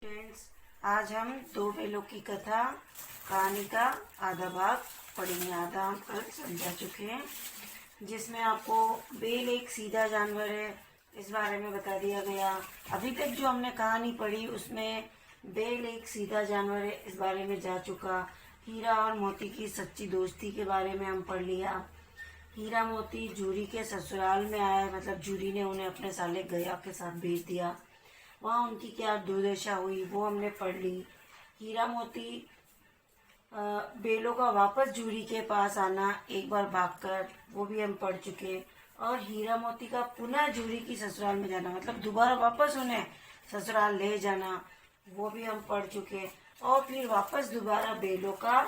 Friends, आज हम दो बेलों की कथा कहानी का आधा भाग पढ़ेंगे। आधा हम कल समझा चुके हैं, जिसमें आपको बेल एक सीधा जानवर है इस बारे में बता दिया गया। अभी तक जो हमने कहानी पढ़ी उसमें बेल एक सीधा जानवर है इस बारे में जा चुका। हीरा और मोती की सच्ची दोस्ती के बारे में हम पढ़ लिया। हीरा मोती जूरी के ससुराल में आया, मतलब जूरी ने उन्हें अपने साले गया के साथ भेज दिया। वहाँ उनकी क्या दुर्दशा हुई वो हमने पढ़ ली। हीरा मोती बेलों का वापस जूरी के पास आना, एक बार भागकर, वो भी हम पढ़ चुके। और हीरा मोती का पुनः जूरी की ससुराल में जाना, मतलब दोबारा वापस उन्हें ससुराल ले जाना, वो भी हम पढ़ चुके। और फिर वापस दोबारा बेलों का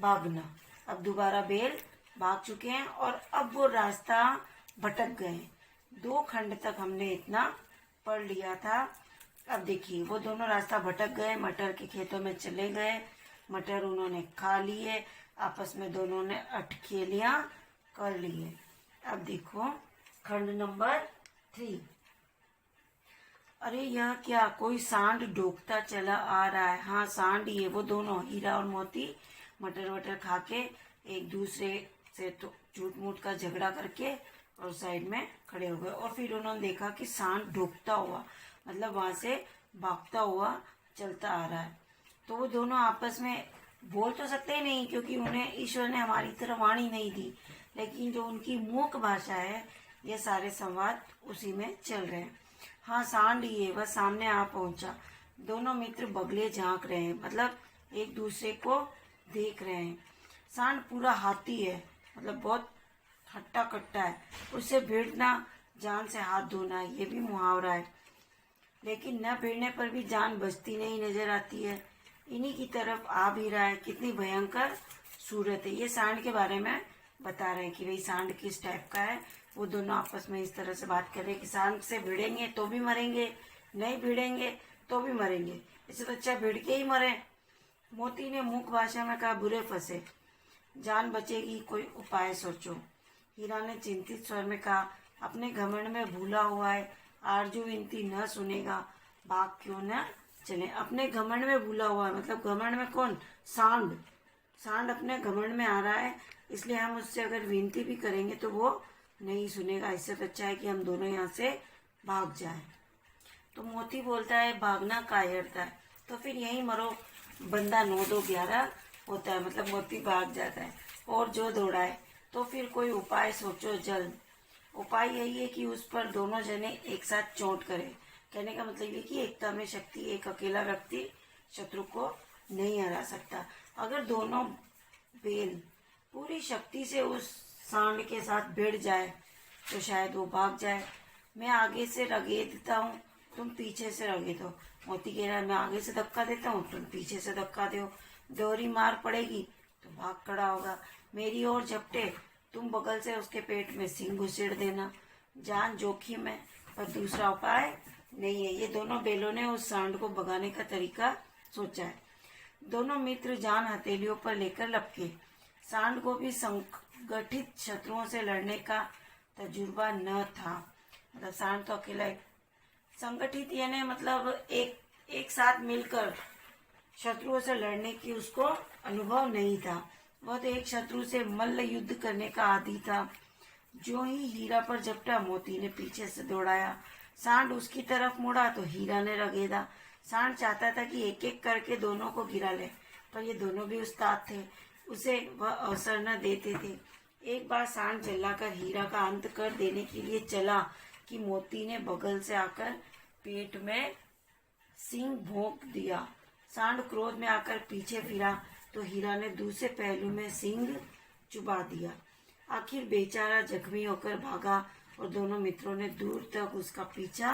भागना। अब दोबारा बेल भाग चुके हैं और अब वो रास्ता भटक गए। 2 खंड तक हमने इतना पढ़ लिया था। अब देखिए, वो दोनों रास्ता भटक गए, मटर के खेतों में चले गए, मटर उन्होंने खा लिए, आपस में दोनों ने अटखेलियां कर लिए। अब देखो खंड नंबर 3। अरे यह क्या, कोई सांड डोकता चला आ रहा है। हाँ, सांड ही है। वो दोनों हीरा और मोती मटर वटर खा के एक दूसरे से तो झूठ मूठ का झगड़ा करके और साइड में खड़े हो गए। और फिर उन्होंने देखा कि सांड डोकता हुआ, मतलब वहां से भागता हुआ चलता आ रहा है। तो वो दोनों आपस में बोल तो सकते ही नहीं, क्योंकि उन्हें ईश्वर ने हमारी तरह वाणी नहीं दी, लेकिन जो उनकी मूक भाषा है, ये सारे संवाद उसी में चल रहे हैं। हाँ, सांड ही है। वह सामने आ पहुंचा। दोनों मित्र बगले झांक रहे हैं, मतलब एक दूसरे को देख रहे हैं। सांड पूरा हाथी है, मतलब बहुत हट्टा कट्टा है। उससे भिड़ना जान से हाथ धोना, ये भी मुहावरा है। लेकिन न भिड़ने पर भी जान बचती नहीं नजर आती है। इन्हीं की तरफ आ भी रहा है। कितनी भयंकर सूरत है। ये सांड के बारे में बता रहे हैं कि भाई सांड किस टाइप का है। वो दोनों आपस में इस तरह से बात कर रहे हैं कि सांड से भिड़ेंगे तो भी मरेंगे, नहीं भिड़ेंगे तो भी मरेंगे, इससे तो अच्छा भिड़ के ही मरे। मोती ने मूक भाषा में कहा, बुरे फंसे, जान बचेगी, कोई उपाय सोचो। हीरा ने चिंतित स्वर में कहा, अपने घमंड में भूला हुआ है, आरजू विनती न सुनेगा, भाग क्यों न चले। अपने घमंड में भूला हुआ है, मतलब घमंड में कौन? सांड। सांड अपने घमंड में आ रहा है, इसलिए हम उससे अगर विनती भी करेंगे तो वो नहीं सुनेगा। इससे तो अच्छा है कि हम दोनों यहाँ से भाग जाएं। तो मोती बोलता है, भागना कायरता है, तो फिर यहीं मरो, बंदा 9 2 11 होता है। मतलब मोती भाग जाता है और जो दौड़ाए। तो फिर कोई उपाय सोचो जल्द। उपाय यही है कि उस पर दोनों जने एक साथ चोट करें। कहने का मतलब ये कि एकता में शक्ति, एक अकेला व्यक्ति शत्रु को नहीं हरा सकता। अगर दोनों बेल पूरी शक्ति से उस सांड के साथ भिड़ जाए तो शायद वो भाग जाए। मैं आगे से रगेदता हूँ, तुम पीछे से रगेदो। मोती कह रहा है, मैं आगे से धक्का देता हूँ, तुम पीछे से धक्का दो। दोहरी मार पड़ेगी तो भाग खड़ा होगा। मेरी ओर झपटे, तुम बगल से उसके पेट में सींग घुसेड़ देना। जान जोखिम है, पर दूसरा उपाय नहीं है। ये दोनों बेलों ने उस सांड को भगाने का तरीका सोचा है। दोनों मित्र जान हथेलियों पर लेकर लपके। सांड को भी संगठित शत्रुओं से लड़ने का तजुर्बा न था। मतलब सांड तो अकेला, संगठित यानी मतलब एक साथ मिलकर शत्रुओं से लड़ने की उसको अनुभव नहीं था। वह तो एक शत्रु से मल्ल युद्ध करने का आदी था। जो ही हीरा पर झपटा, मोती ने पीछे से दौड़ाया। सांड उसकी तरफ मुड़ा तो हीरा ने रगेदा। सांड चाहता था कि एक एक करके दोनों को गिरा ले, पर ये दोनों भी उस्ताद थे, उसे वह अवसर न देते थे। एक बार सांड चिल्लाकर हीरा का अंत कर देने के लिए चला कि मोती ने बगल से आकर पेट में सींग भोंक दिया। सांड क्रोध में आकर पीछे फिरा तो हीरा ने दूसरे पहलू में सींग चुबा दिया। आखिर बेचारा जख्मी होकर भागा और दोनों मित्रों ने दूर तक उसका पीछा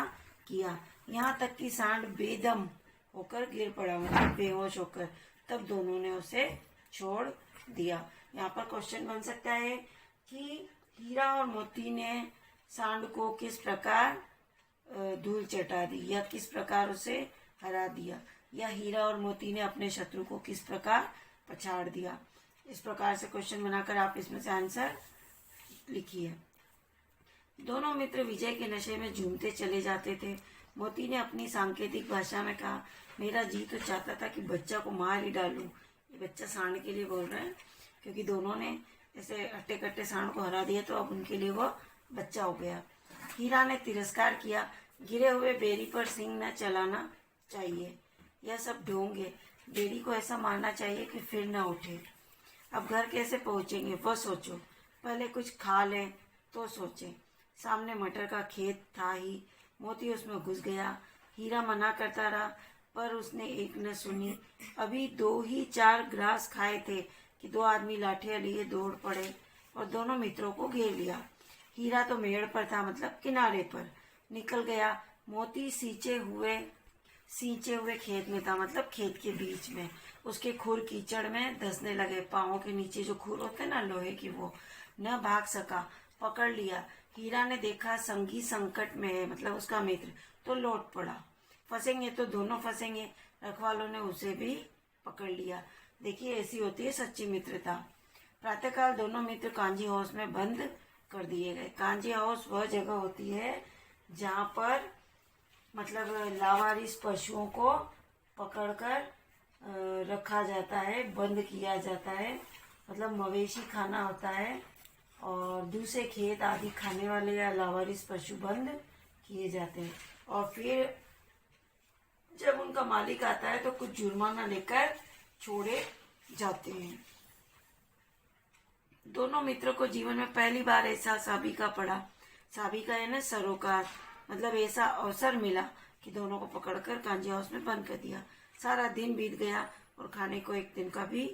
किया, यहाँ तक कि सांड बेदम होकर गिर पड़ा, मतलब बेहोश होकर। तब दोनों ने उसे छोड़ दिया। यहाँ पर क्वेश्चन बन सकता है कि हीरा और मोती ने सांड को किस प्रकार धूल चटा दी, या किस प्रकार उसे हरा दिया, या हीरा और मोती ने अपने शत्रु को किस प्रकार पछाड़ दिया। इस प्रकार से क्वेश्चन बनाकर आप इसमें से आंसर लिखिए। दोनों मित्र विजय के नशे में झूमते चले जाते थे। मोती ने अपनी सांकेतिक भाषा में कहा, मेरा जी तो चाहता था कि बच्चा को मार ही डालूं। ये बच्चा सांड के लिए बोल रहा है, क्योंकि दोनों ने ऐसे हट्टे कट्टे सांड को हरा दिया तो अब उनके लिए वो बच्चा हो गया। हीरा ने तिरस्कार किया, गिरे हुए बेरी पर सींग न चलाना चाहिए, यह सब ढोंग है। बेरी को ऐसा मारना चाहिए कि फिर न उठे। अब घर कैसे पहुंचेंगे वह सोचो, पहले कुछ खा लें तो सोचें। सामने मटर का खेत था ही, मोती उसमें घुस गया। हीरा मना करता रहा पर उसने एक न सुनी। अभी 2 ही 4 ग्रास खाए थे कि 2 आदमी लाठियां लिए दौड़ पड़े और दोनों मित्रों को घेर लिया। हीरा तो मेड़ पर था, मतलब किनारे पर निकल गया। मोती सींचे हुए खेत में था, मतलब खेत के बीच में। उसके खुर कीचड़ में धंसने लगे। पाँवों के नीचे जो खुर होते ना लोहे की, वो न भाग सका, पकड़ लिया। हीरा ने देखा संगी संकट में है, मतलब उसका मित्र, तो लौट पड़ा। फंसेंगे तो दोनों फंसेंगे। रखवालों ने उसे भी पकड़ लिया। देखिए, ऐसी होती है सच्ची मित्रता। प्रातःकाल दोनों मित्र कांजी हाउस में बंद कर दिए गए। कांजी हाउस वह जगह होती है जहाँ पर मतलब लावारिस पशुओं को पकड़कर रखा जाता है, बंद किया जाता है। मतलब मवेशी खाना होता है और दूसरे खेत आदि खाने वाले या लावारिस पशु बंद किए जाते हैं। और फिर जब उनका मालिक आता है तो कुछ जुर्माना लेकर छोड़े जाते हैं। दोनों मित्रों को जीवन में पहली बार ऐसा साबिका पड़ा। साबिका है ना सरोकार, मतलब ऐसा अवसर मिला कि दोनों को पकड़कर कांजी हाउस में बंद कर दिया। सारा दिन बीत गया और खाने को एक दिन का भी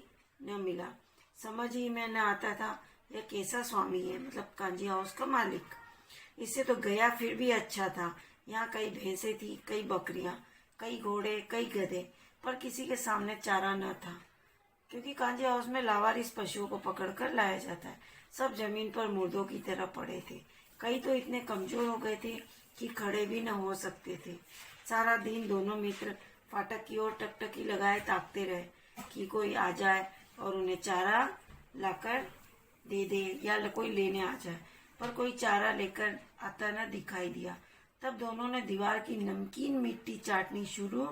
न मिला। समझ ही में न आता था यह कैसा स्वामी है, मतलब कांजी हाउस का मालिक। इससे तो गया फिर भी अच्छा था। यहाँ कई भैंसें थी, कई बकरियां, कई घोड़े, कई गधे, पर किसी के सामने चारा न था, क्योंकि कांजी हाउस में लावारिस पशुओं को पकड़कर लाया जाता है। सब जमीन पर मुर्दों की तरह पड़े थे। कई तो इतने कमजोर हो गए थे कि खड़े भी न हो सकते थे। सारा दिन दोनों मित्र फाटक की ओर टकटकी लगाए ताकते रहे कि कोई आ जाए और उन्हें चारा लाकर दे दे या कोई लेने आ जाए, पर कोई चारा लेकर आता न दिखाई दिया। तब दोनों ने दीवार की नमकीन मिट्टी चाटनी शुरू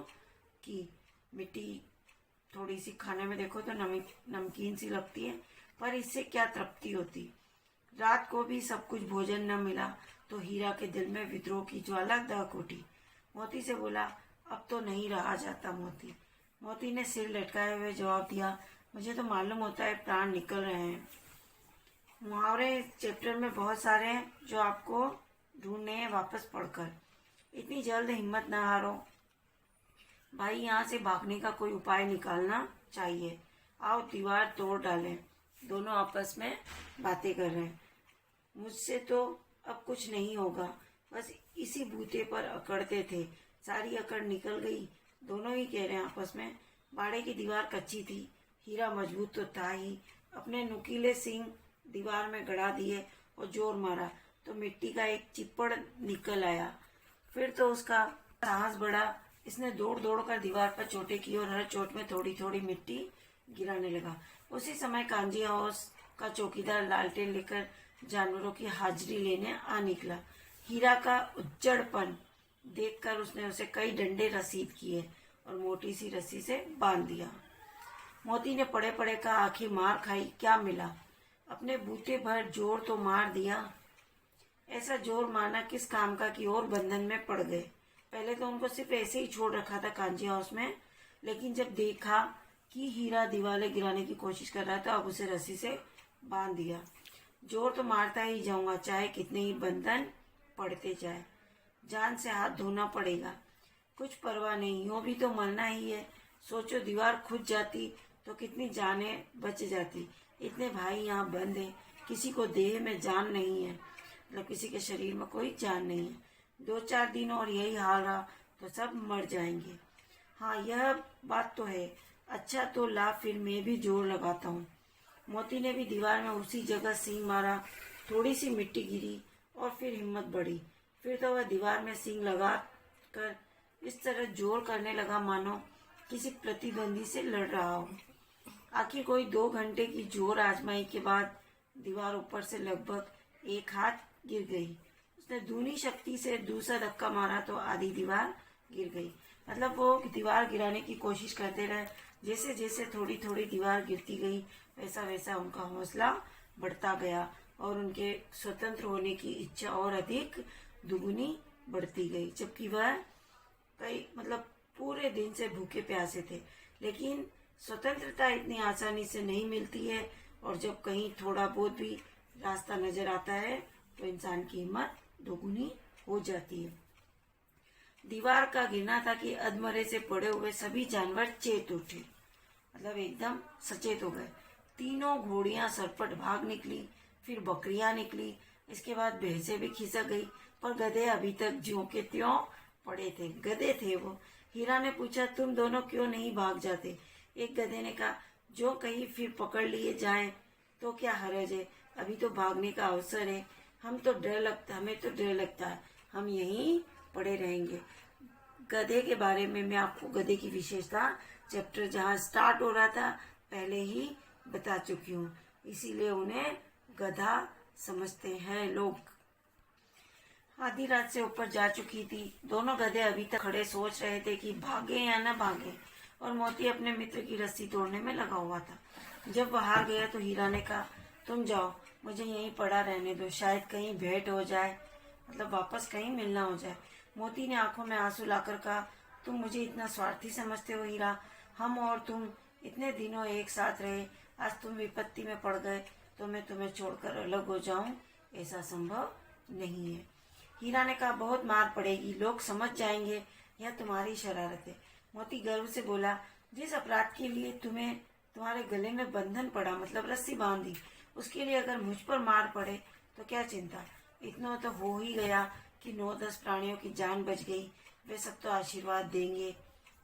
की। मिट्टी थोड़ी सी खाने में देखो तो नमकीन सी लगती है, पर इससे क्या तृप्ति होती। रात को भी सब कुछ भोजन न मिला तो हीरा के दिल में विद्रोह की ज्वाला दहक उठी। मोती से बोला, अब तो नहीं रहा जाता मोती। मोती ने सिर लटकाए हुए जवाब दिया, मुझे तो मालूम होता है प्राण निकल रहे हैं। मुहावरे चैप्टर में बहुत सारे हैं जो आपको ढूंढने हैं वापस पढ़कर। इतनी जल्द हिम्मत न हारो भाई, यहाँ से भागने का कोई उपाय निकालना चाहिए। आओ दीवार तोड़ डालें। दोनों आपस में बातें कर रहे हैं। मुझसे तो अब कुछ नहीं होगा, बस इसी बूते पर अकड़ते थे। सारी अकड़ निकल गई। दोनों ही कह रहे हैं आपस में। बाड़े की दीवार कच्ची थी, हीरा मजबूत तो था ही। अपने नुकीले सींग दीवार में गड़ा दिए और जोर मारा तो मिट्टी का एक चिप्पड़ निकल आया। फिर तो उसका साहस बढ़ा। इसने दौड़ दौड़ कर दीवार पर चोटें की और हर चोट में थोड़ी थोड़ी मिट्टी गिराने लगा। उसी समय कांजी हाउस का चौकीदार लालटेन लेकर जानवरों की हाजिरी लेने आ निकला। हीरा का उज्जड़पन देखकर उसने उसे कई डंडे रसीद किए और मोटी सी रस्सी से बांध दिया। मोती ने पड़े पड़े का आखिर मार खाई, क्या मिला? अपने बूते भर जोर तो मार दिया। ऐसा जोर मारना किस काम का कि और बंधन में पड़ गए। पहले तो उनको सिर्फ ऐसे ही छोड़ रखा था कांजी हाउस में, लेकिन जब देखा कि हीरा दीवारें गिराने की कोशिश कर रहा था, अब उसे रस्सी से बांध दिया। जोर तो मारता ही जाऊंगा, चाहे कितने ही बंधन पड़ते जाए। जान से हाथ धोना पड़ेगा, कुछ परवाह नहीं, यूं भी तो मरना ही है। सोचो दीवार खुद जाती तो कितनी जानें बच जाती। इतने भाई यहाँ बंद हैं, किसी को देह में जान नहीं है, मतलब किसी के शरीर में कोई जान नहीं है। 2-4 दिन और यही हाल रहा तो सब मर जाएंगे। हाँ, यह बात तो है। अच्छा तो ला, फिर मैं भी जोर लगाता हूँ। मोती ने भी दीवार में उसी जगह सींग मारा। थोड़ी सी मिट्टी गिरी और फिर हिम्मत बढ़ी। फिर तो वह दीवार में सींग लगा कर इस तरह जोर करने लगा मानो किसी प्रतिद्वंदी से लड़ रहा हो। आखिर कोई 2 घंटे की जोर आजमाई के बाद दीवार ऊपर से लगभग 1 हाथ गिर गई। उसने दूनी शक्ति से दूसरा धक्का मारा तो आधी दीवार गिर गई। मतलब वो दीवार गिराने की कोशिश करते रहे। जैसे जैसे थोड़ी थोड़ी दीवार गिरती गई वैसा वैसा उनका हौसला बढ़ता गया और उनके स्वतंत्र होने की इच्छा और अधिक दुगुनी बढ़ती गई। जबकि वह कई मतलब पूरे दिन से भूखे प्यासे थे, लेकिन स्वतंत्रता इतनी आसानी से नहीं मिलती है और जब कहीं थोड़ा बहुत भी रास्ता नजर आता है तो इंसान की हिम्मत दोगुनी हो जाती है। दीवार का गिरना था कि अधमरे से पड़े हुए सभी जानवर चेत उठे, मतलब एकदम सचेत हो गए। तीनों घोड़ियां सरपट भाग निकली, फिर बकरियां निकली, इसके बाद भैंसें भी खिसक गई, पर गधे अभी तक ज्यों के त्यों पड़े थे। गधे थे वो। हीरा ने पूछा, तुम दोनों क्यों नहीं भाग जाते? एक गधे ने कहा, जो कहीं फिर पकड़ लिए जाएं तो क्या हर्ज है, अभी तो भागने का अवसर है। हमें तो डर लगता है, हम यहीं पड़े रहेंगे। गधे के बारे में मैं आपको गधे की विशेषता चैप्टर जहाँ स्टार्ट हो रहा था पहले ही बता चुकी हूँ, इसीलिए उन्हें गधा समझते हैं लोग। आधी रात से ऊपर जा चुकी थी। दोनों गधे अभी तक खड़े सोच रहे थे कि भागे या न भागे, और मोती अपने मित्र की रस्सी तोड़ने में लगा हुआ था। जब वह हार गया तो हीरा ने कहा, तुम जाओ, मुझे यहीं पड़ा रहने दो, शायद कहीं भेंट हो जाए, मतलब वापस कहीं मिलना हो जाए। मोती ने आंखों में आंसू लाकर कहा, तुम मुझे इतना स्वार्थी समझते हो हीरा? हम और तुम इतने दिनों एक साथ रहे, आज तुम विपत्ति में पड़ गए तो मैं तुम्हें छोड़कर अलग हो जाऊं, ऐसा संभव नहीं है। हीरा ने कहा, बहुत मार पड़ेगी, लोग समझ जाएंगे यह तुम्हारी शरारत है। मोती गर्व से बोला, जिस अपराध के लिए तुम्हें तुम्हारे गले में बंधन पड़ा, मतलब रस्सी बांधी, उसके लिए अगर मुझ पर मार पड़े तो क्या चिंता। इतना तो हो ही गया कि 9-10 प्राणियों की जान बच गई, वे सब तो आशीर्वाद देंगे।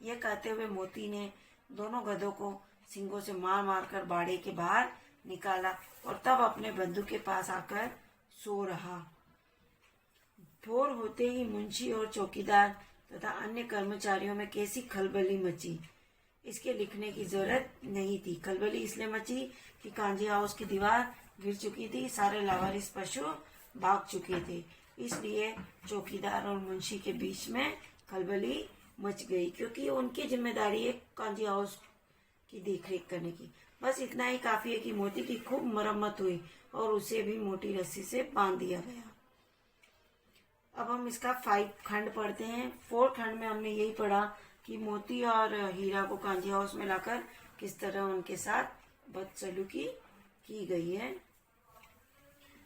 यह कहते हुए मोती ने दोनों गधों को सींगों से मार मार कर बाड़े के बाहर निकाला और तब अपने बंधु के पास आकर सो रहा। भोर होते ही मुंशी और चौकीदार तथा अन्य कर्मचारियों में कैसी खलबली मची, इसके लिखने की जरूरत नहीं थी। खलबली इसलिए मची कि कांजी हाउस की दीवार गिर चुकी थी, सारे लावारिस पशु भाग चुके थे, इसलिए चौकीदार और मुंशी के बीच में खलबली मच गई, क्योंकि उनकी जिम्मेदारी है कांजी हाउस की देखरेख करने की। बस इतना ही काफी है कि मोती की खूब मरम्मत हुई और उसे भी मोटी रस्सी से बांध दिया गया। अब हम इसका 5 खंड पढ़ते हैं। 4 खंड में हमने यही पढ़ा कि मोती और हीरा को कांजी हाउस में लाकर किस तरह उनके साथ बदसलूकी की गई है।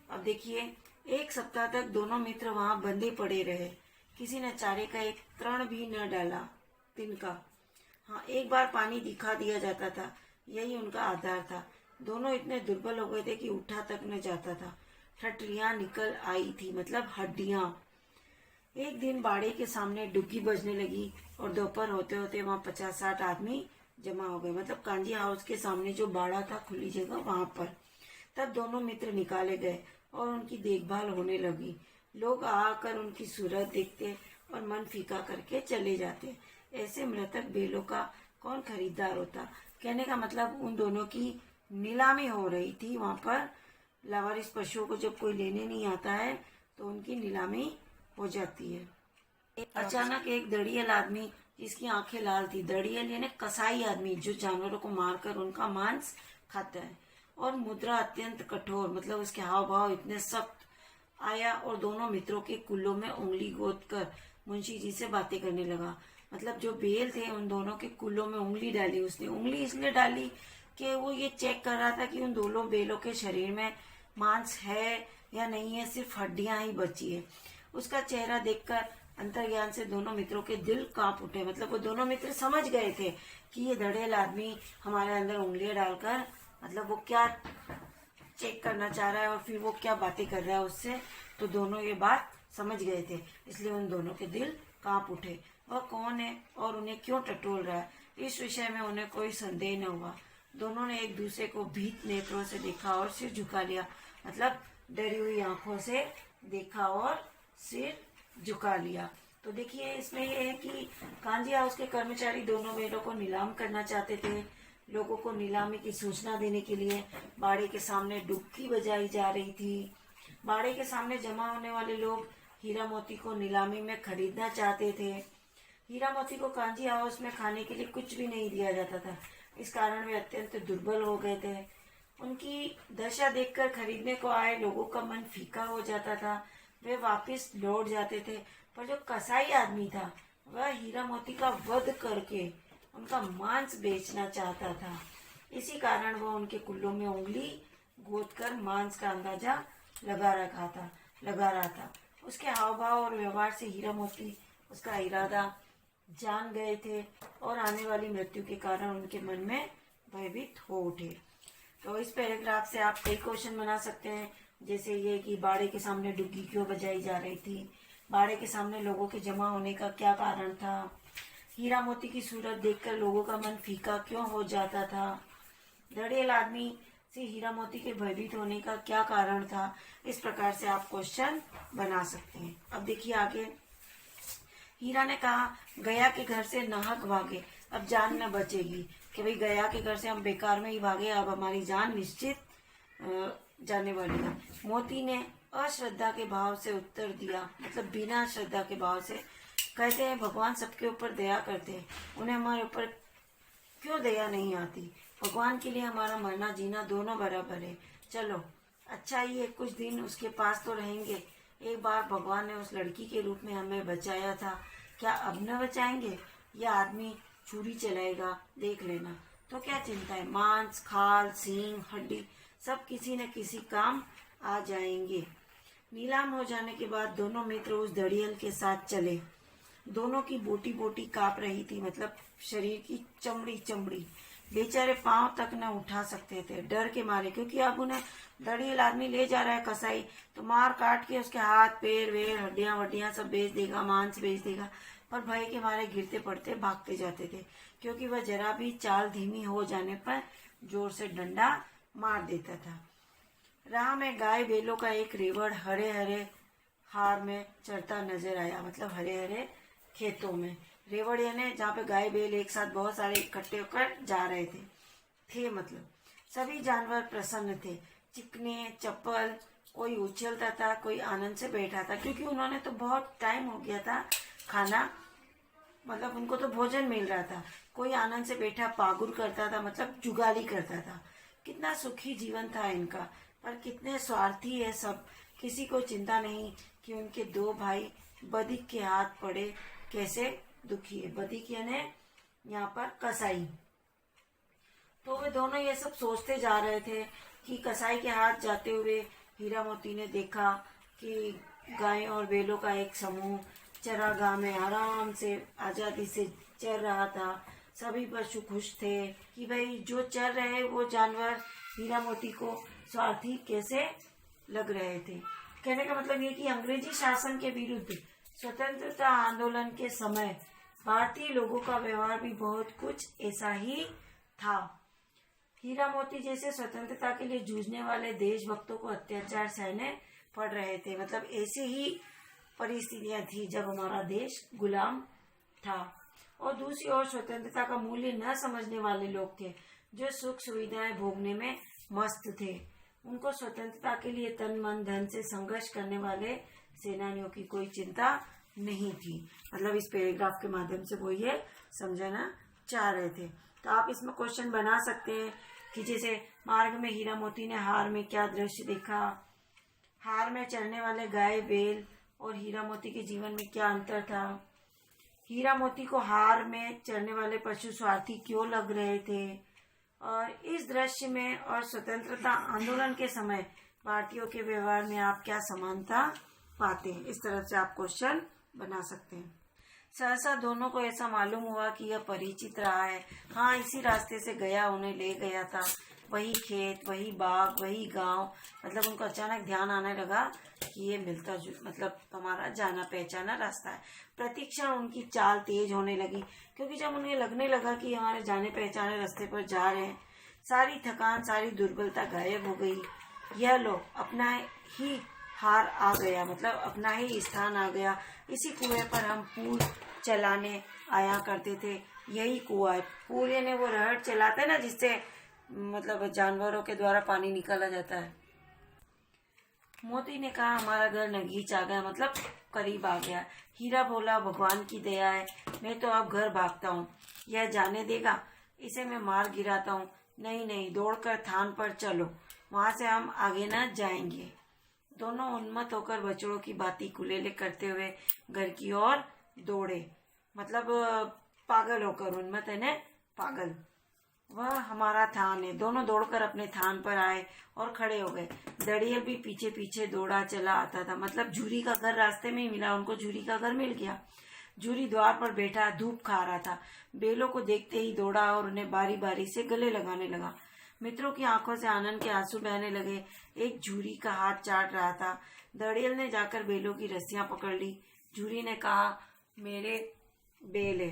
अब देखिए, 1 सप्ताह तक दोनों मित्र वहां बंधे पड़े रहे। किसी ने चारे का एक तृण भी न डाला, तिनका। हाँ, एक बार पानी दिखा दिया जाता था, यही उनका आधार था। दोनों इतने दुर्बल हो गए थे कि उठा तक न जाता था। ठठरियां निकल आई थी, मतलब हड्डियां। एक दिन बाड़े के सामने डुग्गी बजने लगी और दोपहर होते होते वहां 50-60 आदमी जमा हो गए, मतलब कांजी हाउस के सामने जो बाड़ा था, खुली जगह, वहां पर। तब दोनों मित्र निकाले गए और उनकी देखभाल होने लगी। लोग आकर उनकी सूरत देखते और मन फीका करके चले जाते। ऐसे मृतक बेलों का कौन खरीदार होता? कहने का मतलब उन दोनों की नीलामी हो रही थी वहां पर। लावारिस पशुओं को जब कोई लेने नहीं आता है तो उनकी नीलामी हो जाती है। अचानक एक दड़ियल आदमी, जिसकी आंखें लाल थी, दड़ियल यानी कसाई आदमी जो जानवरों को मारकर उनका मांस खाता है, और मुद्रा अत्यंत कठोर, मतलब उसके हाव भाव इतने सख्त, आया और दोनों मित्रों के कुल्लों में उंगली गोद कर मुंशी जी से बातें करने लगा। मतलब जो बेल थे उन दोनों के कुल्लों में उंगली डाली उसने। उंगली इसलिए डाली कि वो ये चेक कर रहा था कि उन दोनों बेलों के शरीर में मांस है या नहीं है, सिर्फ हड्डियां ही बची है। उसका चेहरा देखकर अंतर्ज्ञान से दोनों मित्रों के दिल कांप उठे। मतलब वो दोनों मित्र समझ गए थे कि ये धड़ेल आदमी हमारे अंदर उंगलियां डालकर, मतलब वो क्या चेक करना चाह रहा है और फिर वो क्या बातें कर रहा है उससे। तो दोनों ये बात समझ गए थे, इसलिए उन दोनों के दिल कांप उठे। वह कौन है और उन्हें क्यों टटोल रहा है, इस विषय में उन्हें कोई संदेह न हुआ। दोनों ने एक दूसरे को भीत नेत्रों से देखा और सिर झुका लिया, मतलब डरी हुई आंखों से देखा और सिर झुका लिया। तो देखिए, इसमें यह है कि कांजी हाउस के कर्मचारी दोनों बेलों को नीलाम करना चाहते थे। लोगों को नीलामी की सूचना देने के लिए बाड़े के सामने डुबकी बजाई जा रही थी। बाड़े के सामने जमा होने वाले लोग हीरा मोती को नीलामी में खरीदना चाहते थे। हीरा मोती को कांजी हाउस में खाने के लिए कुछ भी नहीं दिया जाता था। इस कारण वे अत्यंत दुर्बल हो गए थे। उनकी दशा देखकर खरीदने को आए लोगों का मन फीका हो जाता था। वे वापस लौट जाते थे। पर जो कसाई आदमी था वह हीरा मोती का वध करके उनका मांस बेचना चाहता था। इसी कारण वह उनके कुल्लों में उंगली गोदकर मांस का अंदाजा लगा रहा था। उसके हाव भाव और व्यवहार से हीरा मोती उसका इरादा जान गए थे और आने वाली मृत्यु के कारण उनके मन में भयभीत हो उठे। तो इस पैराग्राफ से आप कई क्वेश्चन बना सकते हैं, जैसे ये कि बाड़े के सामने डुग्गी क्यों बजाई जा रही थी, बाड़े के सामने लोगों के जमा होने का क्या कारण था, हीरा मोती की सूरत देखकर लोगों का मन फीका क्यों हो जाता था, धड़ेल आदमी से हीरा मोती के भयभीत होने का क्या कारण था। इस प्रकार से आप क्वेश्चन बना सकते हैं। अब देखिए आगे, हीरा ने कहा गया के घर से नाहक भागे, अब जान न बचेगी। कि भाई गया के घर से हम बेकार में ही भागे, अब हमारी जान निश्चित जाने वाली है। मोती ने अश्रद्धा के भाव से उत्तर दिया, मतलब बिना श्रद्धा के भाव से। कहते हैं भगवान सबके ऊपर दया करते हैं, उन्हें हमारे ऊपर क्यों दया नहीं आती। भगवान के लिए हमारा मरना जीना दोनों बराबर है। चलो अच्छा ही है, कुछ दिन उसके पास तो रहेंगे। एक बार भगवान ने उस लड़की के रूप में हमें बचाया था, क्या अब न बचाएंगे। यह आदमी छुरी चलाएगा, देख लेना। तो क्या चिंता है, मांस खाल सींग हड्डी सब किसी न किसी काम आ जाएंगे। नीलाम हो जाने के बाद दोनों मित्र उस धड़ियल के साथ चले। दोनों की बोटी बोटी कांप रही थी, मतलब शरीर की चमड़ी चमड़ी। बेचारे पांव तक न उठा सकते थे डर के मारे, क्योंकि अब उन्हें धड़ियल आदमी ले जा रहा है कसाई, तो मार काट के उसके हाथ पैर वेर हड्डियां वड्डियां सब बेच देगा, मांस बेच देगा। पर भय के मारे गिरते पड़ते भागते जाते थे, क्योंकि वह जरा भी चाल धीमी हो जाने पर जोर से डंडा मार देता था। राह में गाय बैलों का एक रेवड़ हरे हरे हार में चरता नजर आया, मतलब हरे हरे खेतों में। रेवड़ यानी जहाँ पे गाय बैल एक साथ बहुत सारे इकट्ठे होकर जा रहे थे मतलब सभी जानवर प्रसन्न थे, चिकने चप्पल, कोई उछलता था, कोई आनंद से बैठा था, क्योंकि उन्होंने तो बहुत टाइम हो गया था खाना, मतलब उनको तो भोजन मिल रहा था। कोई आनंद से बैठा पागुर करता था, मतलब जुगाली करता था। कितना सुखी जीवन था इनका, पर कितने स्वार्थी है सब। किसी को चिंता नहीं कि उनके दो भाई बदिक के हाथ पड़े, कैसे दुखी है। बदिक यानी यहाँ पर कसाई। तो वे दोनों ये सब सोचते जा रहे थे कि कसाई के हाथ जाते हुए हीरा मोती ने देखा कि गाय और बैलों का एक समूह चरागाह में आराम से आजादी से चर रहा था। सभी पशु खुश थे कि भाई जो चर रहे वो जानवर हीरा मोती को स्वार्थी कैसे लग रहे थे। कहने का मतलब ये कि अंग्रेजी शासन के विरुद्ध स्वतंत्रता आंदोलन के समय भारतीय लोगों का व्यवहार भी बहुत कुछ ऐसा ही था। हीरा मोती जैसे स्वतंत्रता के लिए जूझने वाले देशभक्तों को अत्याचार सहने पड़ रहे थे, मतलब ऐसी ही परिस्थितियां थी जब हमारा देश गुलाम था। और दूसरी ओर स्वतंत्रता का मूल्य न समझने वाले लोग थे, जो सुख सुविधाएं भोगने में मस्त थे। उनको स्वतंत्रता के लिए तन मन धन से संघर्ष करने वाले सेनानियों की कोई चिंता नहीं थी। मतलब इस पैराग्राफ के माध्यम से वो ये समझाना चाह रहे थे। तो आप इसमें क्वेश्चन बना सकते हैं कि जैसे मार्ग में हीरा मोती ने हार में क्या दृश्य देखा, हार में चढ़ने वाले गाय बैल और हीरा मोती के जीवन में क्या अंतर था, हीरा मोती को हार में चढ़ने वाले पशु स्वार्थी क्यों लग रहे थे, और इस दृश्य में और स्वतंत्रता आंदोलन के समय भारतीयों के व्यवहार में आप क्या समानता पाते हैं। इस तरह से आप क्वेश्चन बना सकते हैं। सहसा दोनों को ऐसा मालूम हुआ कि यह परिचित रहा है। हाँ, इसी रास्ते से गया उन्हें ले गया था, वही खेत वही बाग वही गांव। मतलब उनको अचानक ध्यान आने लगा कि ये मिलता मतलब हमारा जाना पहचाना रास्ता है। प्रतिक्षण उनकी चाल तेज होने लगी, क्योंकि जब उन्हें लगने लगा कि हमारे जाने पहचाने रास्ते पर जा रहे हैं, सारी थकान सारी दुर्बलता गायब हो गई। यह लो अपना ही हार आ गया, मतलब अपना ही स्थान आ गया। इसी कुएं पर हम पूल चलाने आया करते थे। यही कुआं है। पूल यानी वो रहट चलाते हैं ना, जिससे मतलब जानवरों के द्वारा पानी निकाला जाता है। मोती ने कहा हमारा घर नगीच आ गया, मतलब करीब आ गया। हीरा बोला भगवान की दया है, मैं तो अब घर भागता हूँ। यह जाने देगा, इसे मैं मार गिराता हूँ। नहीं नहीं, दौड़कर थान पर चलो, वहां से हम आगे न जाएंगे। दोनों उन्मत्त होकर बछड़ों की बाती कुलेले करते हुए घर की ओर दौड़े। मतलब पागल होकर, उन्मत्त है न पागल। वह हमारा थान है। दोनों दौड़कर अपने थान पर आए और खड़े हो गए। दड़ियल भी पीछे पीछे दौड़ा चला आता था। मतलब झूरी का घर रास्ते में ही मिला उनको, झूरी का घर मिल गया। झूरी द्वार पर बैठा धूप खा रहा था। बेलों को देखते ही दौड़ा और उन्हें बारी बारी से गले लगाने लगा। मित्रों की आंखों से आनंद के आंसू बहने लगे। एक झूरी का हाथ चाट रहा था। दड़ियल ने जाकर बेलों की रस्सियां पकड़ ली। झूरी ने कहा, मेरे बेल है।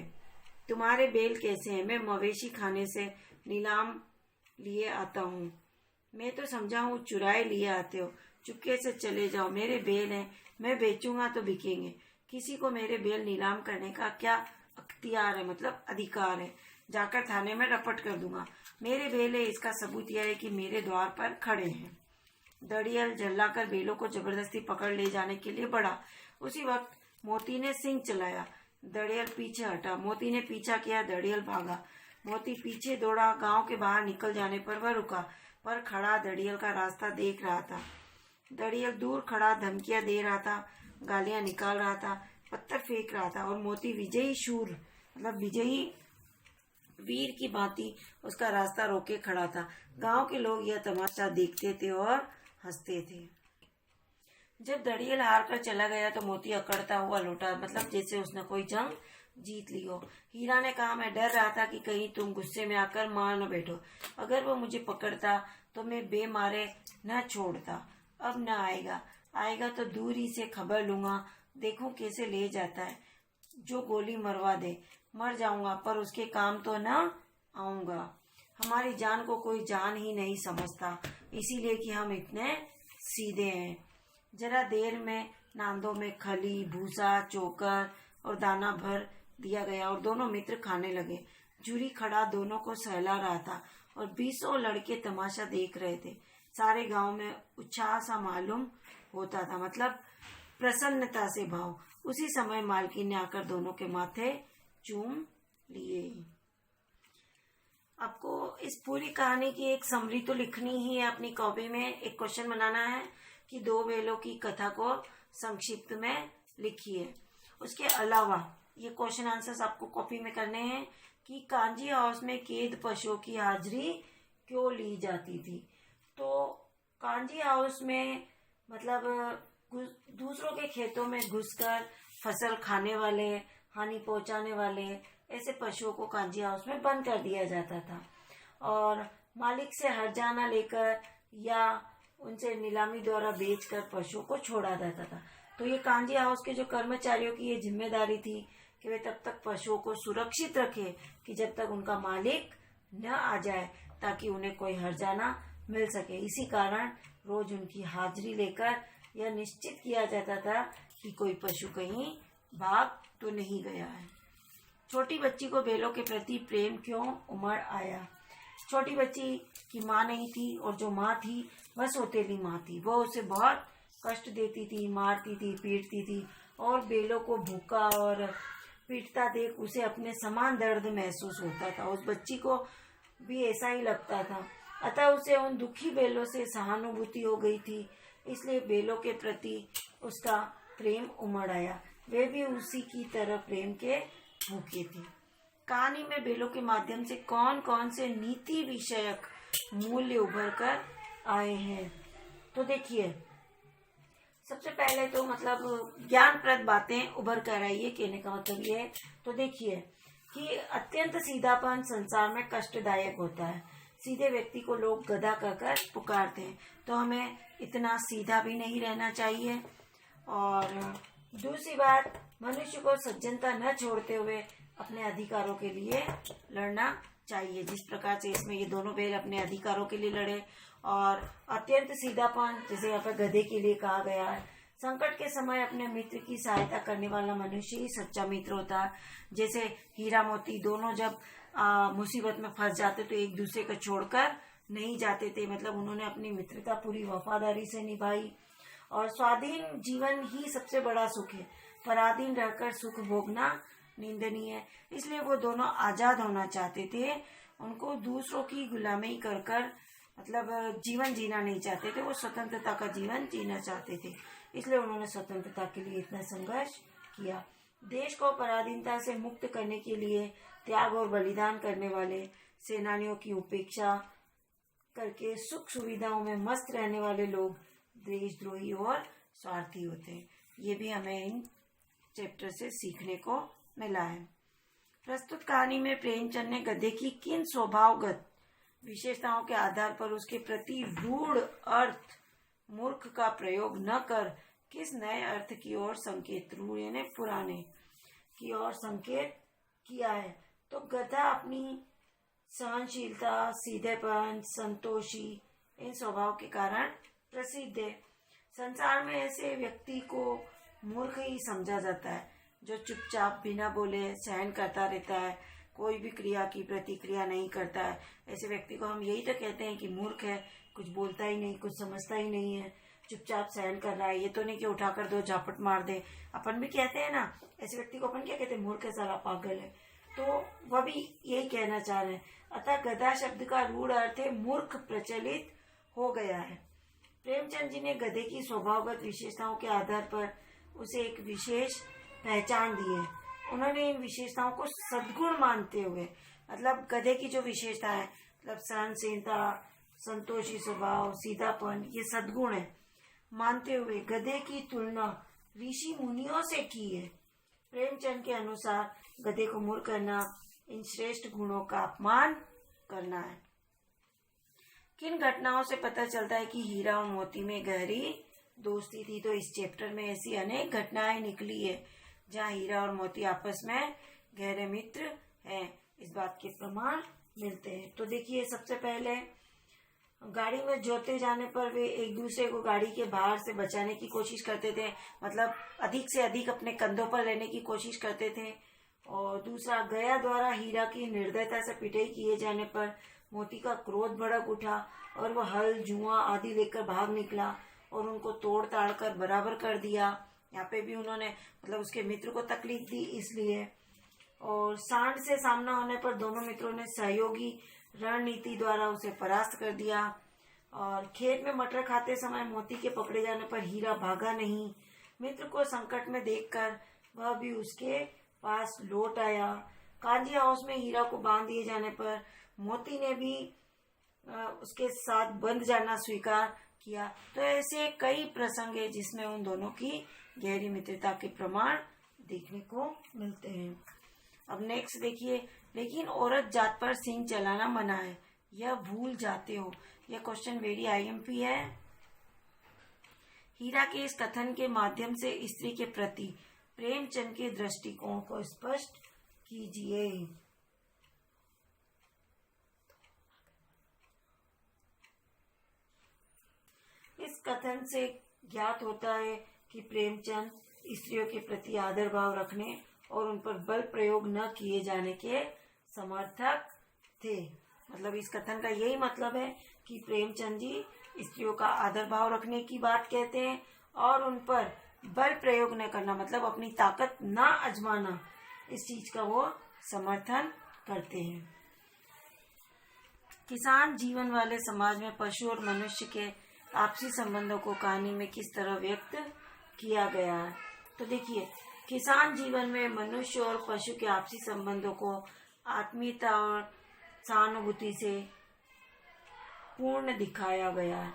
तुम्हारे बेल कैसे हैं? मैं मवेशी खाने से नीलाम लिए आता हूँ। मैं तो समझा हूँ चुराए लिए आते हो। चुपके से चले जाओ, मेरे बेल हैं, मैं बेचूंगा तो बिकेंगे। किसी को मेरे बेल नीलाम करने का क्या अख्तियार है, मतलब अधिकार है? जाकर थाने में रपट कर दूंगा। मेरे बेल है, इसका सबूत यह है कि मेरे द्वार पर खड़े हैं। दड़ियल झल्लाकर बेलों को जबरदस्ती पकड़ ले जाने के लिए बढ़ा। उसी वक्त मोती ने सिंह चलाया। दड़ियल पीछे हटा। मोती ने पीछा किया। दड़ियल भागा। मोती पीछे दौड़ा। गांव के बाहर निकल जाने पर वह रुका, पर खड़ा दड़ियल का रास्ता देख रहा था। दड़ियल दूर खड़ा धमकियां दे रहा था, गालियां निकाल रहा था, पत्थर फेंक रहा था, और मोती विजयी शूर, मतलब विजयी वीर की भांति उसका रास्ता रोके खड़ा था। गांव के लोग यह तमाशा देखते थे और हंसते थे। जब दड़ियल हार कर चला गया तो मोती अकड़ता हुआ लौटा, मतलब जैसे उसने कोई जंग जीत ली हो। हीरा ने कहा, मैं डर रहा था कि कहीं तुम गुस्से में आकर मार न बैठो। अगर वो मुझे पकड़ता तो मैं बेमारे न छोड़ता। अब न आएगा तो दूर ही से खबर लूंगा, देखूं कैसे ले जाता है। जो गोली मरवा दे, मर जाऊंगा, पर उसके काम तो न आऊंगा। हमारी जान को कोई जान ही नहीं समझता, इसीलिए कि हम इतने सीधे हैं। जरा देर में नांदों में खली, भूसा, चोकर और दाना भर दिया गया और दोनों मित्र खाने लगे। झूरी खड़ा दोनों को सहला रहा था और 20 लड़के तमाशा देख रहे थे। सारे गांव में उत्साह सा मालूम होता था, मतलब प्रसन्नता से भाव। उसी समय मालकिन ने आकर दोनों के माथे चूम लिए। आपको इस पूरी कहानी की एक समरी तो लिखनी ही है अपनी कॉपी में। एक क्वेश्चन बनाना है कि 2 बेलों की कथा को संक्षिप्त में लिखिए। उसके अलावा ये क्वेश्चन आंसर्स आपको कॉपी में करने हैं कि कांजी हाउस में कैद पशुओं की हाजिरी क्यों ली जाती थी। तो कांजी हाउस में मतलब दूसरों के खेतों में घुसकर फसल खाने वाले, हानि पहुंचाने वाले ऐसे पशुओं को कांजी हाउस में बंद कर दिया जाता था और मालिक से हर्जाना लेकर या उनसे नीलामी द्वारा बेचकर पशुओं को छोड़ा जाता था। तो ये कांजी हाउस के जो कर्मचारियों की ये जिम्मेदारी थी कि वे तब तक पशुओं को सुरक्षित रखे कि जब तक उनका मालिक न आ जाए, ताकि उन्हें कोई हर्जाना मिल सके। इसी कारण रोज उनकी हाजिरी लेकर यह निश्चित किया जाता था कि कोई पशु कहीं भाग तो नहीं गया है। छोटी बच्ची को बैलों के प्रति प्रेम क्यों उमड़ आया। छोटी बच्ची की माँ नहीं थी और जो माँ थी वह सौतेली माँ थी। वह उसे बहुत कष्ट देती थी, मारती थी, पीटती थी और बैलों को भूखा और पीटता देख उसे अपने समान दर्द महसूस होता था। उस बच्ची को भी ऐसा ही लगता था, अतः उसे उन दुखी बैलों से सहानुभूति हो गई थी। इसलिए बैलों के प्रति उसका प्रेम उमड़ आया। वे भी उसी की तरह प्रेम के भूखे थे। कहानी में बैलों के माध्यम से कौन कौन से नीति विषयक मूल्य उभर कर आए हैं। तो देखिए, सबसे पहले तो मतलब ज्ञानप्रद बातें उभर कर आई है, कहने का मतलब ये है। तो देखिए कि अत्यंत सीधापन संसार में कष्टदायक होता है। सीधे व्यक्ति को लोग गधा कहकर पुकारते हैं, तो हमें इतना सीधा भी नहीं रहना चाहिए। और दूसरी बात, मनुष्य को सज्जनता न छोड़ते हुए अपने अधिकारों के लिए लड़ना चाहिए। जिस प्रकार से इसमें ये दोनों बैल अपने अधिकारों के लिए लड़े। और अत्यंत सीधापन, जैसे यहाँ पर गधे के लिए कहा गया है। संकट के समय अपने मित्र की सहायता करने वाला मनुष्य ही सच्चा मित्र होता है। जैसे हीरा मोती दोनों जब मुसीबत में फंस जाते तो एक दूसरे को छोड़कर नहीं जाते थे, मतलब उन्होंने अपनी मित्रता पूरी वफादारी से निभाई। और स्वाधीन जीवन ही सबसे बड़ा सुख है। पराधीन रहकर सुख भोगना निंदनीय है। इसलिए वो दोनों आजाद होना चाहते थे। उनको दूसरों की गुलामी कर कर मतलब जीवन जीना नहीं चाहते थे। वो स्वतंत्रता का जीवन जीना चाहते थे। इसलिए उन्होंने स्वतंत्रता के लिए इतना संघर्ष किया। देश को पराधीनता से मुक्त करने के लिए त्याग और बलिदान करने वाले सेनानियों की उपेक्षा करके सुख सुविधाओं में मस्त रहने वाले लोग देशद्रोही और स्वार्थी होते हैं। ये भी हमें इन चैप्टर से सीखने को मिला है। प्रस्तुत कहानी में प्रेमचंद ने गधे की किन स्वभावगत विशेषताओं के आधार पर उसके प्रति रूढ़ अर्थ मूर्ख का प्रयोग न कर किस नए अर्थ की ओर संकेत, रूढ़ यानी पुराने की ओर संकेत किया है। तो गधा अपनी सहनशीलता, सीधेपन, संतोषी इन स्वभाव के कारण प्रसिद्ध है। संसार में ऐसे व्यक्ति को मूर्ख ही समझा जाता है जो चुपचाप बिना बोले सहन करता रहता है, कोई भी क्रिया की प्रतिक्रिया नहीं करता है। ऐसे व्यक्ति को हम यही तो कहते हैं कि मूर्ख है, कुछ बोलता ही नहीं, कुछ समझता ही नहीं है, चुपचाप सहन कर रहा है। ये तो नहीं कि उठाकर दो झापट मार दे। अपन भी कहते हैं ना, ऐसे व्यक्ति को अपन क्या कहते हैं, मूर्ख है, साला पागल है। तो वह भी यही कहना चाह रहे हैं। अतः गधा शब्द का रूढ़ अर्थ है मूर्ख प्रचलित हो गया है। प्रेमचंद जी ने गधे की स्वभावगत विशेषताओं के आधार पर उसे एक विशेष पहचान दी है। उन्होंने इन विशेषताओं को सद्गुण मानते हुए, मतलब गधे की जो विशेषता है, मतलब सहनशीलता, संतोषी स्वभाव, सीधापन, ये सद्गुण है, मानते हुए गधे की तुलना ऋषि मुनियों से की है। प्रेमचंद के अनुसार गधे को मूर्ख करना इन श्रेष्ठ गुणों का अपमान करना है। किन घटनाओं से पता चलता है कि हीरा और मोती में गहरी दोस्ती थी? तो इस चैप्टर में ऐसी अनेक घटनाएं निकली है जहाँ हीरा और मोती आपस में गहरे मित्र हैं। इस बात के प्रमाण मिलते हैं। तो देखिए, सबसे पहले गाड़ी में जोते जाने पर वे एक दूसरे को गाड़ी के बाहर से बचाने की कोशिश करते थे, मतलब अधिक से अधिक अपने कंधों पर लेने की कोशिश करते थे। और दूसरा, गया द्वारा हीरा की निर्दयता से पिटाई किए जाने पर मोती का क्रोध भड़क उठा और वह हल, जुआ आदि लेकर भाग निकला और उनको तोड़ ताड़ कर बराबर कर दिया। यहाँ पे भी उन्होंने मतलब उसके मित्र को तकलीफ दी इसलिए। और सांड से सामना होने पर दोनों मित्रों ने सहयोगी रणनीति द्वारा उसे परास्त कर दिया। और खेत में मटर खाते समय मोती के पकड़े जाने पर हीरा भागा नहीं। मित्र को संकट में देखकर वह भी उसके पास लौट आया। कांजी हाउस में हीरा को बांध दिए जाने पर मोती ने भी उसके साथ बंध जाना स्वीकार किया। तो ऐसे कई प्रसंग है जिसमें उन दोनों की गहरी मित्रता के प्रमाण देखने को मिलते हैं। अब नेक्स्ट देखिए, लेकिन औरत जात पर सींग चलाना मना है, यह भूल जाते हो। यह क्वेश्चन वेरी आईएमपी है। हीरा के इस कथन के माध्यम से स्त्री के प्रति प्रेमचंद के दृष्टिकोण को स्पष्ट कीजिए। इस कथन से ज्ञात होता है कि प्रेमचंद स्त्रियों के प्रति आदर भाव रखने और उन पर बल प्रयोग न किए जाने के समर्थक थे। मतलब इस कथन का यही मतलब है कि प्रेमचंद जी स्त्रियों का आदर भाव रखने की बात कहते हैं और उन पर बल प्रयोग न करना, मतलब अपनी ताकत ना आजमाना, इस चीज का वो समर्थन करते हैं। किसान जीवन वाले समाज में पशु और मनुष्य के आपसी संबंधों को कहानी में किस तरह व्यक्त किया गया है। तो देखिए, किसान जीवन में मनुष्य और पशु के आपसी संबंधों को आत्मीयता और सहानुभूति से पूर्ण दिखाया गया है।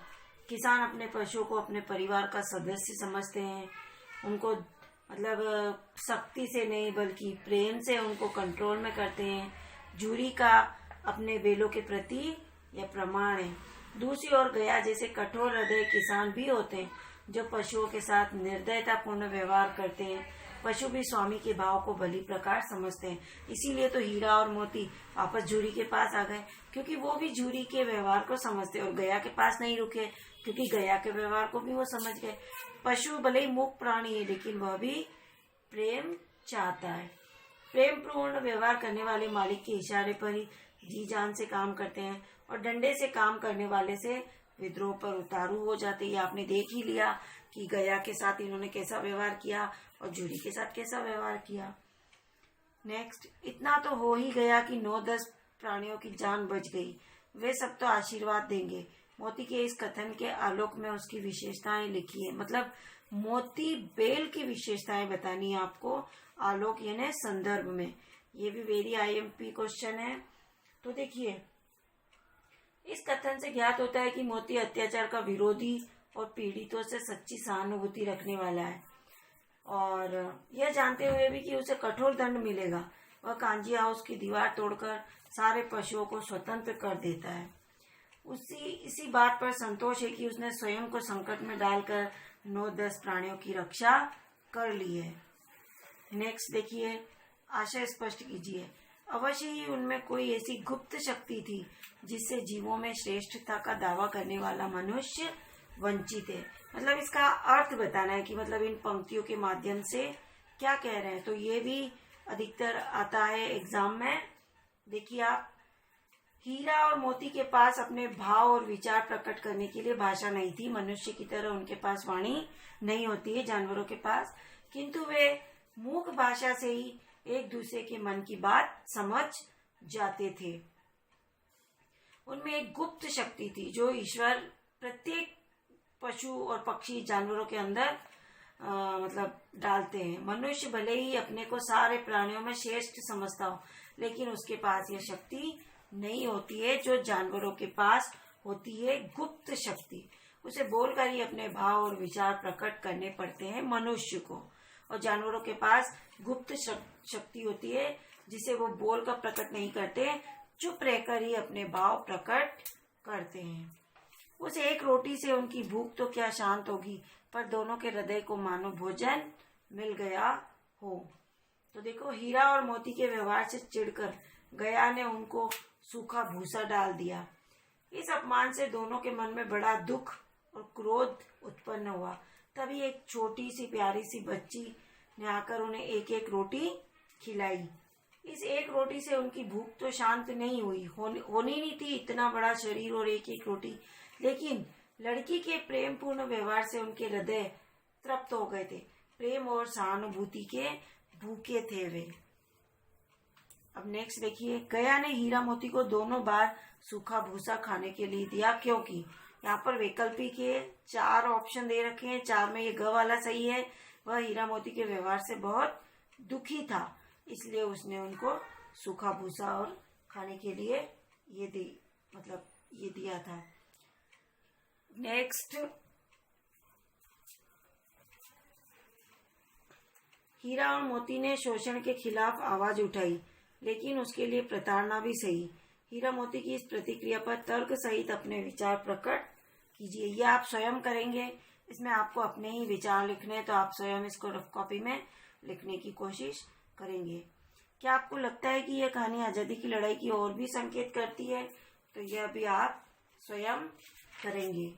किसान अपने पशुओं को अपने परिवार का सदस्य समझते हैं। उनको मतलब सख्ती से नहीं बल्कि प्रेम से उनको कंट्रोल में करते हैं। जूरी का अपने बेलों के प्रति यह प्रमाण है। दूसरी ओर गया जैसे कठोर हृदय किसान भी होते हैं जो पशुओं के साथ निर्दयतापूर्ण व्यवहार करते हैं। पशु भी स्वामी के भाव को भली प्रकार समझते हैं। इसीलिए तो हीरा और मोती वापस जूरी के पास आ गए, क्योंकि वो भी जूरी के व्यवहार को समझते और गया के पास नहीं रुके, क्योंकि गया के व्यवहार को भी वो समझ गए। पशु भले ही मूक प्राणी है, लेकिन वह भी प्रेम चाहता है। प्रेम पूर्ण व्यवहार करने वाले मालिक के इशारे पर ही जी जान से काम करते हैं और डंडे से काम करने वाले से विद्रोह पर उतारू हो जाते हैं। आपने देख ही लिया कि गया के साथ इन्होंने कैसा व्यवहार किया और जूरी के साथ कैसा व्यवहार किया। नेक्स्ट, इतना तो हो ही गया कि 9-10 प्राणियों की जान बच गई, वे सब तो आशीर्वाद देंगे। मोती के इस कथन के आलोक में उसकी विशेषताएं लिखी है, मतलब मोती बेल की विशेषताएं बतानी है आपको आलोक यानी संदर्भ में। ये भी वेरी IMP क्वेश्चन है। तो देखिए, इस कथन से ज्ञात होता है कि मोती अत्याचार का विरोधी और पीड़ितों से सच्ची सहानुभूति रखने वाला है, और यह जानते हुए भी कि उसे कठोर दंड मिलेगा, वह कांजी हाउस की दीवार तोड़कर सारे पशुओं को स्वतंत्र कर देता है। इसी बात पर संतोष है कि उसने स्वयं को संकट में डालकर 9-10 प्राणियों की रक्षा कर ली है। नेक्स्ट देखिए, आशय स्पष्ट कीजिए। अवश्य ही उनमें कोई ऐसी गुप्त शक्ति थी जिससे जीवों में श्रेष्ठता का दावा करने वाला मनुष्य वंचित है। मतलब इसका अर्थ बताना है कि मतलब इन पंक्तियों के माध्यम से क्या कह रहे हैं। तो ये भी अधिकतर आता है एग्जाम में। देखिए आप, हीरा और मोती के पास अपने भाव और विचार प्रकट करने के लिए भाषा नहीं थी। मनुष्य की तरह उनके पास वाणी नहीं होती है जानवरों के पास, किंतु वे मूक भाषा से ही एक दूसरे के मन की बात समझ जाते थे। उनमें एक गुप्त शक्ति थी जो ईश्वर प्रत्येक पशु और पक्षी जानवरों के अंदर मतलब डालते हैं। मनुष्य भले ही अपने को सारे प्राणियों में श्रेष्ठ समझता हो, लेकिन उसके पास यह शक्ति नहीं होती है जो जानवरों के पास होती है, गुप्त शक्ति। उसे बोलकर ही अपने भाव और विचार प्रकट करने पड़ते हैं मनुष्य को, और जानवरों के पास गुप्त शक्ति होती है जिसे वो बोलकर प्रकट नहीं करते, चुप रहकर ही अपने भाव प्रकट करते हैं। उस एक रोटी से उनकी भूख तो क्या शांत होगी, पर दोनों के हृदय को मानो भोजन मिल गया हो। तो देखो, हीरा और मोती के व्यवहार से चिढ़कर गया ने उनको सूखा भूसा डाल दिया। इस अपमान से दोनों के मन में बड़ा दुख और क्रोध उत्पन्न हुआ। तभी एक छोटी सी प्यारी सी बच्ची ने आकर उन्हें एक एक रोटी खिलाई। इस एक रोटी से उनकी भूख तो शांत नहीं हुई, होनी नहीं थी इतना बड़ा शरीर और एक एक रोटी, लेकिन लड़की के प्रेम पूर्ण व्यवहार से उनके हृदय तृप्त हो गए थे। प्रेम और सहानुभूति के भूखे थे वे। अब नेक्स्ट देखिए, गया ने हीरा मोती को दोनों बार सूखा भूसा खाने के लिए दिया, क्योंकि यहाँ पर वैकल्पिक के 4 ऑप्शन दे रखे हैं, 4 में ये ग वाला सही है। वह हीरा मोती के व्यवहार से बहुत दुखी था, इसलिए उसने उनको सूखा भूसा और खाने के लिए ये दिया था। नेक्स्ट, हीरा और मोती ने शोषण के खिलाफ आवाज उठाई, लेकिन उसके लिए प्रताड़ना भी सही। हीरा मोती की इस प्रतिक्रिया पर तर्क सहित अपने विचार प्रकट कीजिए। यह आप स्वयं करेंगे, इसमें आपको अपने ही विचार लिखने हैं, तो आप स्वयं इसको रफ कॉपी में लिखने की कोशिश करेंगे। क्या आपको लगता है कि यह कहानी आजादी की लड़ाई की ओर भी संकेत करती है? तो यह भी आप स्वयं करेंगे।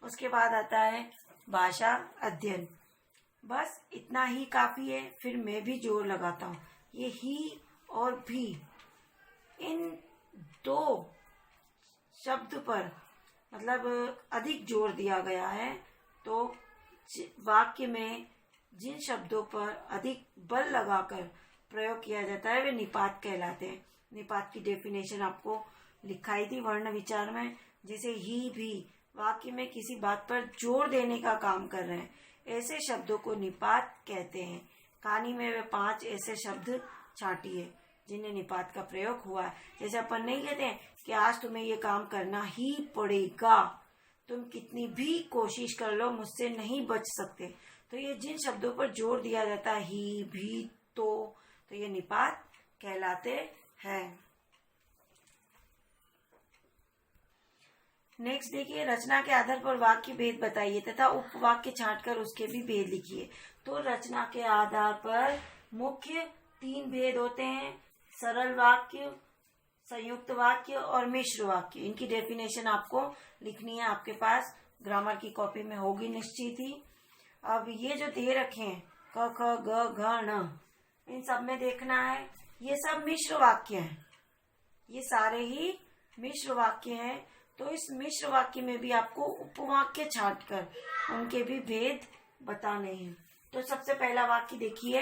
उसके बाद आता है भाषा अध्ययन। बस इतना ही काफी है, फिर मैं भी जोर लगाता हूँ। ये ही और भी, इन 2 शब्द पर मतलब अधिक जोर दिया गया है। तो वाक्य में जिन शब्दों पर अधिक बल लगाकर प्रयोग किया जाता है वे निपात कहलाते हैं। निपात की डेफिनेशन आपको लिखाई थी वर्ण विचार में। जैसे ही भी वाक्य में किसी बात पर जोर देने का काम कर रहे हैं, ऐसे शब्दों को निपात कहते हैं। कहानी में वे 5 ऐसे शब्द छांटिए जिन्हें निपात का प्रयोग हुआ है। जैसे अपन नहीं कहते हैं कि आज तुम्हें ये काम करना ही पड़ेगा, तुम कितनी भी कोशिश कर लो मुझसे नहीं बच सकते। तो ये जिन शब्दों पर जोर दिया जाता है, ही भी तो ये निपात कहलाते हैं। नेक्स्ट देखिए, रचना के आधार पर वाक्य भेद बताइए तथा उपवाक्य छांटकर उसके भी भेद लिखिए। तो रचना के आधार पर मुख्य 3 भेद होते हैं, सरल वाक्य, संयुक्त वाक्य और मिश्र वाक्य। इनकी डेफिनेशन आपको लिखनी है, आपके पास ग्रामर की कॉपी में होगी निश्चित ही। अब ये जो दे रखे हैं क ख ग घ ण, इन सब में देखना है ये सब मिश्र वाक्य हैं, ये सारे ही मिश्र वाक्य हैं। तो इस मिश्र वाक्य में भी आपको उपवाक्य छांटकर उनके भी भेद बताने हैं। तो सबसे पहला वाक्य देखिए,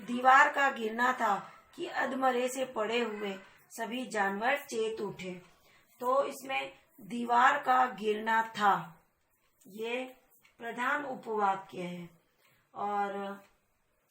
दीवार का गिरना था कि अधमरे से पड़े हुए सभी जानवर चेत उठे। तो इसमें दीवार का गिरना था, ये प्रधान उपवाक्य है। और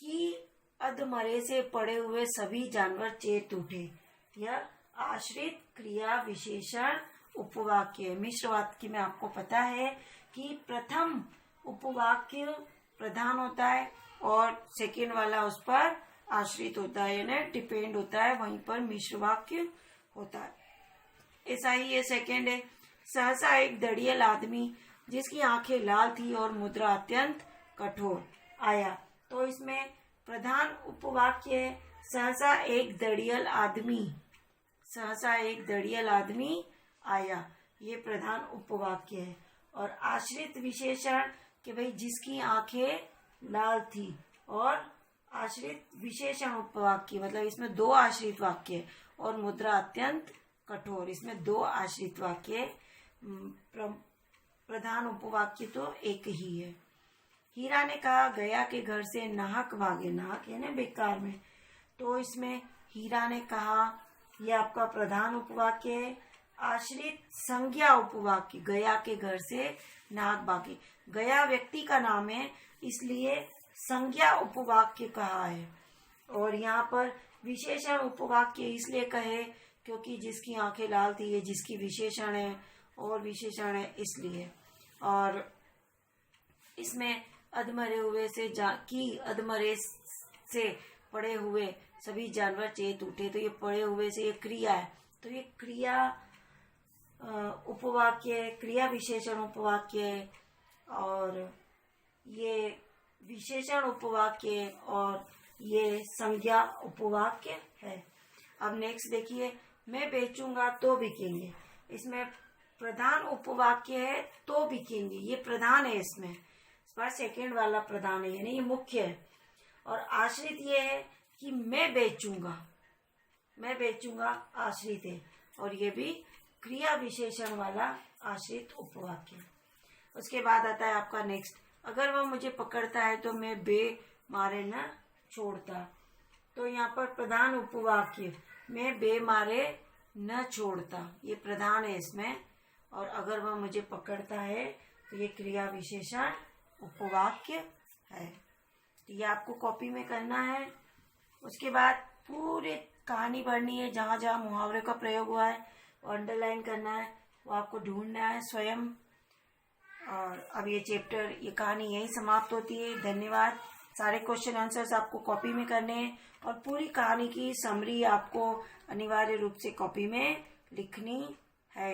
कि अधमरे से पड़े हुए सभी जानवर चेत उठे, यह आश्रित क्रिया विशेषण उपवाक्य। मिश्र वाक्य में आपको पता है कि प्रथम उपवाक्य प्रधान होता है और सेकेंड वाला उस पर आश्रित होता है, यानी डिपेंड होता है, वहीं पर मिश्र वाक्य होता है। ऐसा ही ये सेकेंड है, सहसा एक दड़ियल आदमी जिसकी आंखें लाल थी और मुद्रा अत्यंत कठोर आया। तो इसमें प्रधान उपवाक्य है, सहसा एक दड़ियल आदमी, सहसा एक दड़ियल आदमी आया, ये प्रधान उपवाक्य है। और आश्रित विशेषण कि भाई जिसकी आंखें लाल थी, और आश्रित विशेषण उपवाक्य मतलब इसमें दो आश्रित वाक्य है, और मुद्रा अत्यंत कठोर, इसमें दो आश्रित वाक्य। प्रधान उपवाक्य तो एक ही है। हीरा ने कहा गया के घर से नाहक भागे, नाहक है ना बेकार में, तो इसमें हीरा ने कहा, यह आपका प्रधान उपवाक्य है। आश्रित संज्ञा उपवाक्य, गया के घर से नाहक भागे, गया व्यक्ति का नाम है इसलिए संज्ञा उपवाक्य कहा है। और यहाँ पर विशेषण उपवाक्य इसलिए कहे क्योंकि जिसकी आंखें लाल थी, ये जिसकी विशेषण है और विशेषण है इसलिए। और इसमें अधमरे हुए से कि अधमरे से पड़े हुए सभी जानवर चेत उठे, तो ये पड़े हुए से ये क्रिया है, तो ये क्रिया उपवाक्य, क्रिया विशेषण उपवाक्य है, और ये विशेषण उपवाक्य और ये संज्ञा उपवाक्य है। अब नेक्स्ट देखिए, मैं बेचूंगा तो बिकेंगे, इसमें प्रधान उपवाक्य है, तो बिकेंगे, ये प्रधान है, इसमें इस पर सेकेंड वाला प्रधान है, यानी ये मुख्य है। और आश्रित ये है कि मैं बेचूंगा, मैं बेचूंगा आश्रित है, और ये भी क्रिया विशेषण वाला आश्रित उपवाक्य। उसके बाद आता है आपका नेक्स्ट, अगर वह मुझे पकड़ता है तो मैं बे मारे न छोड़ता। तो यहाँ पर प्रधान उपवाक्य, मैं बे मारे न छोड़ता, ये प्रधान है इसमें, और अगर वह मुझे पकड़ता है तो ये क्रिया विशेषण उपवाक्य है। तो ये आपको कॉपी में करना है। उसके बाद पूरी कहानी पढ़नी है, जहाँ जहाँ मुहावरे का प्रयोग हुआ है अंडरलाइन करना है, वो आपको ढूंढना है स्वयं। और अब ये चैप्टर, ये कहानी यहीं समाप्त होती है। धन्यवाद। सारे क्वेश्चन आंसर्स आपको कॉपी में करने हैं, और पूरी कहानी की समरी आपको अनिवार्य रूप से कॉपी में लिखनी है।